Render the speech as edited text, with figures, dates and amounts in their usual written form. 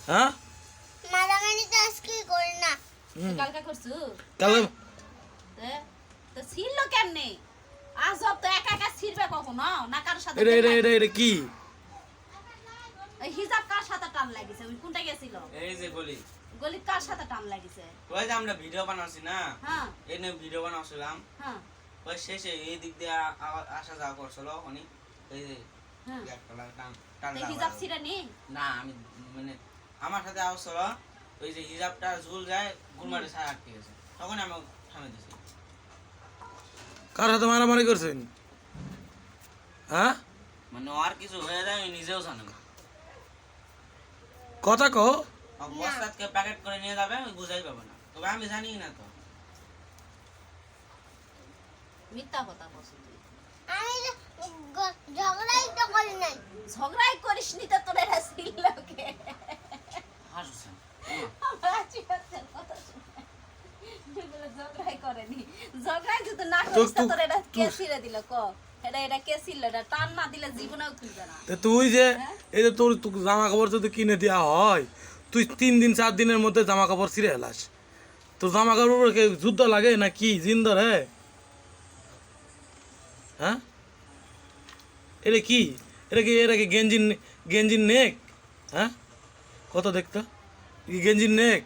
হ্যাঁ মারামারি তো আজকে করি না। কালকে করছু কালকে তো ছিল কেমনে আজব তো একা একা ছিড়বে কখনো না কারোর সাথে এটা এটা এটা এটা কি ওই হিজাব কার সাথে টান লাগিছে ওই কোনটা গেছিল এই যে বলি গলি কার সাথে টান লাগিছে ওই যে আমরা ভিডিও বানাচ্ছি না হ্যাঁ এই নিয়ে ভিডিও বানাচ্ছিলাম হ্যাঁ ওই শেষে এই দিক দিয়ে আসা যাওয়া করছিল উনি এই যে হ্যাঁ একটা টান টান তো লাগা হিজাব লাগা। ছিড়ে নি না আমি মানে আমার সাথে আসছিল ওই যে হিজাবটা ঝুল যায় গুলমারে ছায়া আটকে গেছে তখন আমি থামে দিছি কার সাথে মারামারি করছেন হ্যাঁ মানে আর কিছু হয়ে যায় আমি নিজেও জানি না কথা কো বস্তাতকে প্যাকেট করে নিয়ে যাবে আমি বুঝাই পাবো না তবে আমি জানি না তো মিথ্যা কথা বলছিস তুই আমি ঝগড়াই তো করি নাই। ঝগড়াই করিস নি তো তোর এরা ছিল কে হাসছেন আমার আছি হচ্ছে কথা শুনে তুই বলে ঝগড়াই করেনি ঝগড়াই যদি না তো করিস তো তু- তোর এটা কে তু- ছিড়ে দিল ক এটা কে ছিল এটা টান না দিলে জীবনেও খুলবে না তা তুই যে এই যে তোর জামা কাপড় যদি কিনে দেওয়া হয় তুই 3 দিন 4 দিনের মধ্যে জামা কাপড় ছিঁড়ে হেলাস তোর জামা কাপড় উপরে কি যুদ্ধ লাগে না কি জিন্দর হ্যাঁ এটা কি গেঞ্জির নেক হ্যাঁ কত দেখতো গেঞ্জির নেক